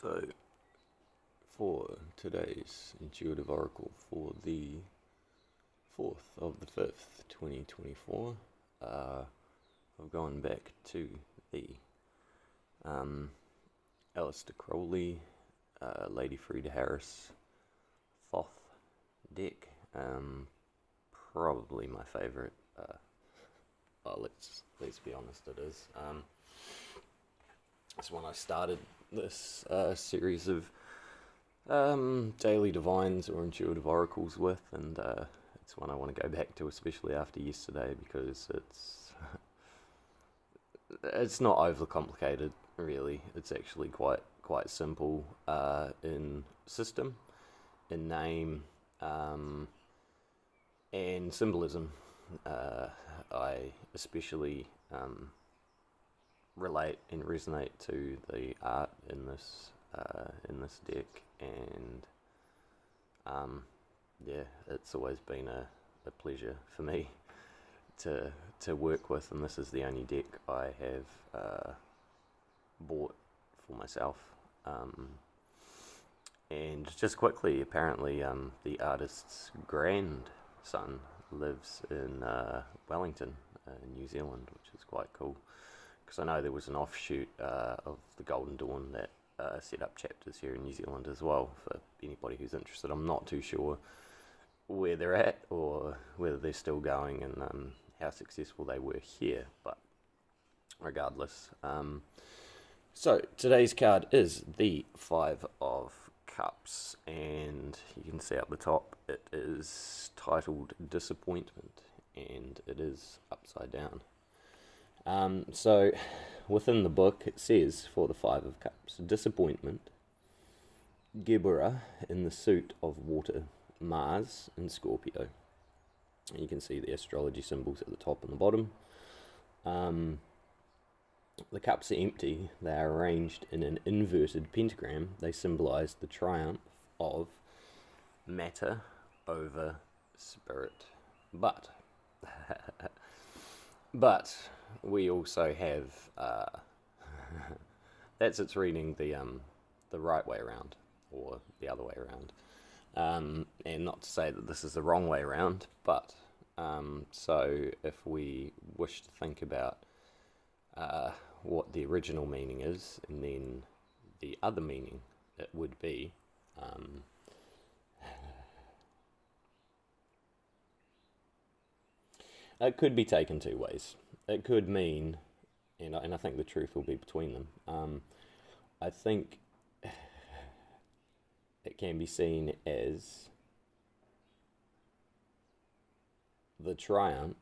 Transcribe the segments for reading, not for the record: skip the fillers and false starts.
So, for today's intuitive oracle for the 4th of the 5th, 2024, I've gone back to the Alister Crowley, Lady Frida Harris, Thoth deck. Probably my favourite. Let's be honest, it is. It's when I started this series of daily divines or intuitive oracles with, and it's one I want to go back to, especially after yesterday, because it's not overcomplicated, really. It's actually quite simple in system, in name, and symbolism. I especially relate and resonate to the art in this deck, and it's always been a pleasure for me to work with, and this is the only deck I have bought for myself. And just quickly, apparently the artist's grandson lives in Wellington, New Zealand, which is quite cool, because I know there was an offshoot of the Golden Dawn that set up chapters here in New Zealand as well, for anybody who's interested. I'm not too sure where they're at or whether they're still going, and how successful they were here, but regardless. So today's card is the Five of Cups, and you can see up the top it is titled Disappointment, and it is upside down. So within the book it says, for the Five of Cups, disappointment, Geburah in the suit of water, Mars in Scorpio. And you can see the astrology symbols at the top and the bottom. The cups are empty. They are arranged in an inverted pentagram. They symbolize the triumph of matter over spirit. But we also have it's reading the right way around, or the other way around. And not to say that this is the wrong way around, but so if we wish to think about what the original meaning is, and then the other meaning, it would be it could be taken two ways. It could mean, and I think the truth will be between them, I think it can be seen as the triumph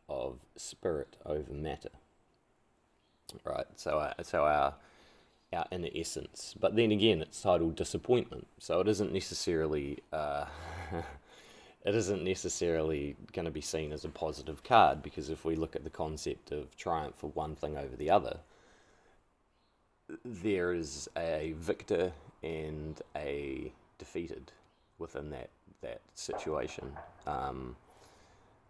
of spirit over matter, right? So our inner essence. But then again, it's titled disappointment, so it isn't necessarily going to be seen as a positive card, because if we look at the concept of triumph of one thing over the other, there is a victor and a defeated within that situation.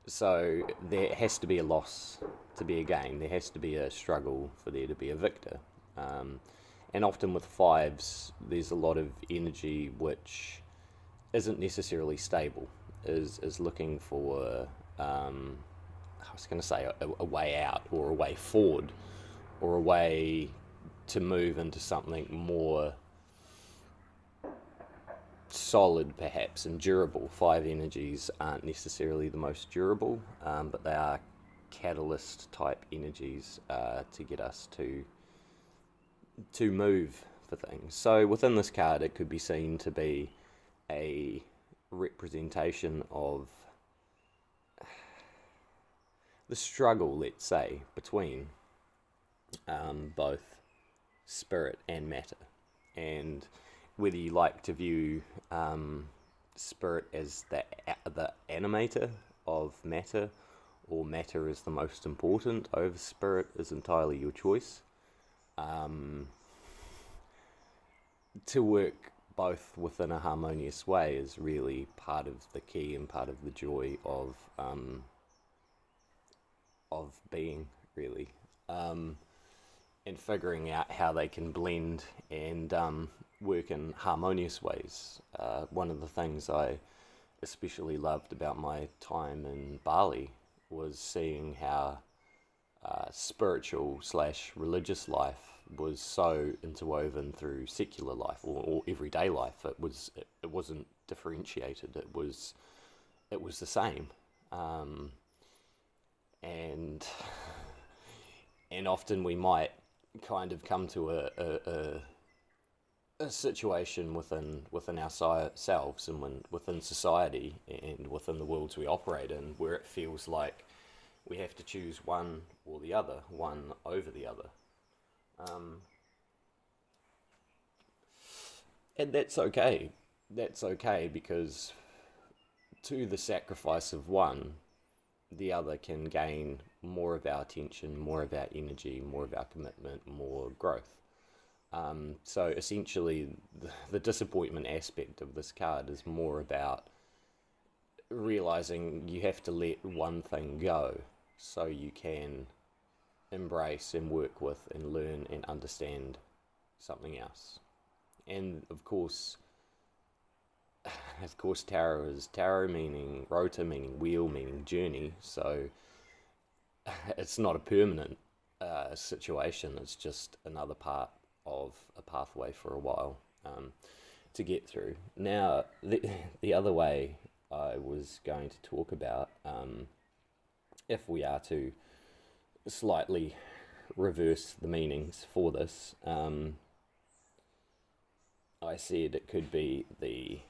So there has to be a loss to be a gain. There has to be a struggle for there to be a victor. And often with fives, there's a lot of energy which isn't necessarily stable, is looking for, I was going to say a way out, or a way forward, or a way to move into something more solid, perhaps, and durable. Five energies aren't necessarily the most durable, but they are catalyst type energies to get us to move for things. So within this card, it could be seen to be a representation of the struggle, let's say, between both spirit and matter, and whether you like to view spirit as the animator of matter, or matter is the most important over spirit, is entirely your choice. To work both within a harmonious way is really part of the key and part of the joy of being, really. and figuring out how they can blend and work in harmonious ways. One of the things I especially loved about my time in Bali was seeing how spiritual slash religious life was so interwoven through secular life or everyday life. It wasn't differentiated. It was the same, and and often we might kind of come to a situation within ourselves and within society and within the worlds we operate in, where it feels like we have to choose one or the other, one over the other. And that's okay. That's okay, because to the sacrifice of one, the other can gain more of our attention, more of our energy, more of our commitment, more growth. So essentially, the disappointment aspect of this card is more about realizing you have to let one thing go so you can embrace and work with and learn and understand something else. And of course, tarot is tarot, meaning rota, meaning wheel, meaning journey. So it's not a permanent situation. It's just another part of a pathway for a while to get through. Now, the other way I was going to talk about, if we are to slightly reverse the meanings for this, I said it could be the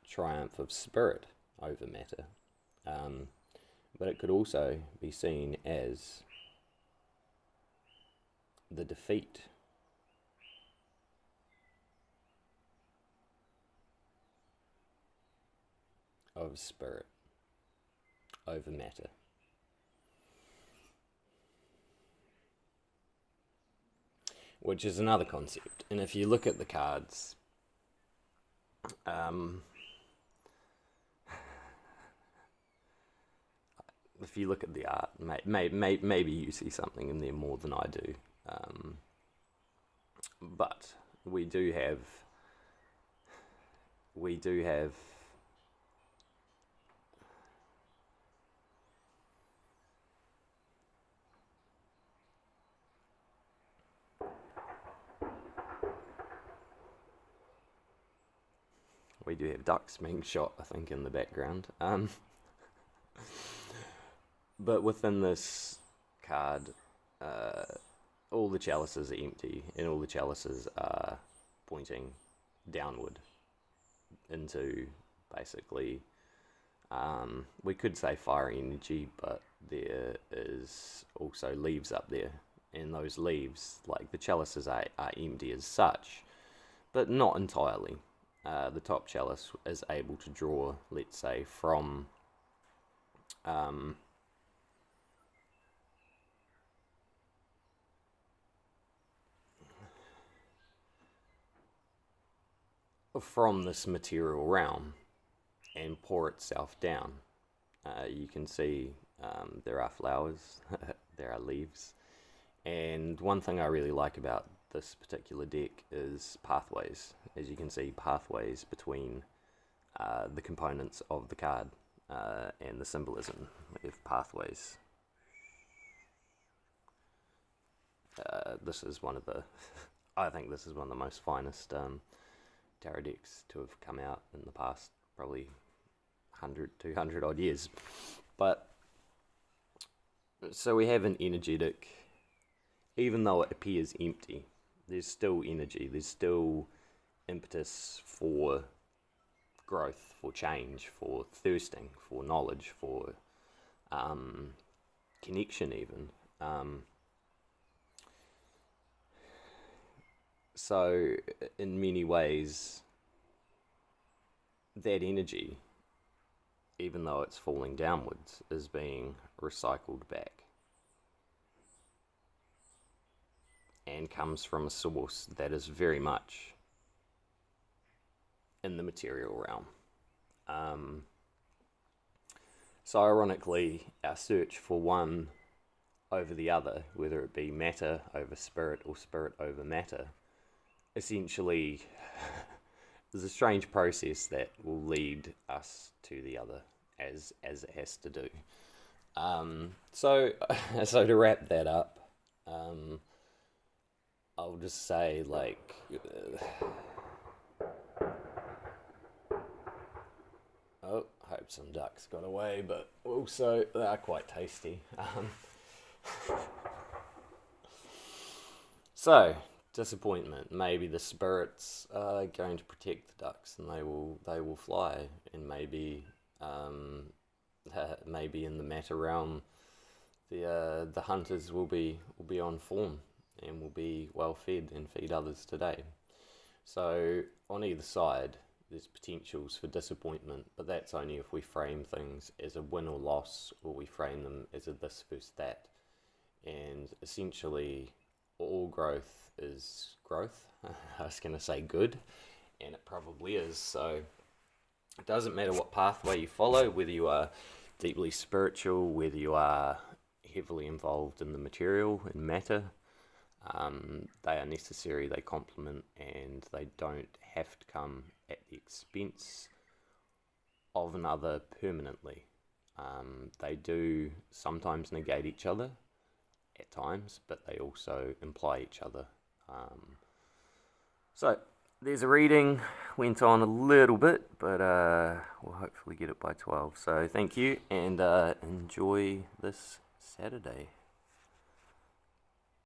triumph of spirit over matter, but it could also be seen as the defeat of spirit over matter. Which is another concept. And if you look at the cards, if you look at the art, maybe you see something in there more than I do. But we do have ducks being shot, I think, in the background. But within this card, all the chalices are empty, and all the chalices are pointing downward into, basically, we could say fire energy, but there is also leaves up there, and those leaves, like the chalices, are empty as such, but not entirely. The top chalice is able to draw, let's say, from this material realm and pour itself down. You can see there are flowers, there are leaves, and one thing I really like about this particular deck is pathways. As you can see, pathways between the components of the card and the symbolism. We have pathways. This is one of the I think this is one of the most finest tarot decks to have come out in the past probably 100, 200 odd years. But so we have an energetic, even though it appears empty, there's still energy, there's still impetus for growth, for change, for thirsting, for knowledge, for connection even. So in many ways, that energy, even though it's falling downwards, is being recycled back and comes from a source that is very much in the material realm. So ironically, our search for one over the other, whether it be matter over spirit or spirit over matter, essentially there's a strange process that will lead us to the other as it has to do. So to wrap that up, I'll just say, like, oh, I hope some ducks got away, but also they are quite tasty. So, disappointment. Maybe the spirits are going to protect the ducks, and they will fly, and maybe maybe in the matter realm, the hunters will be on form and will be well fed and feed others today. So on either side, there's potentials for disappointment, but that's only if we frame things as a win or loss, or we frame them as a this versus that. And essentially, all growth is growth. I was going to say good, and it probably is. So it doesn't matter what pathway you follow, whether you are deeply spiritual, whether you are heavily involved in the material and matter. They are necessary, they complement, and they don't have to come at the expense of another permanently. They do sometimes negate each other at times, but they also imply each other. So there's a reading, went on a little bit, but we'll hopefully get it by 12. So thank you, and enjoy this Saturday.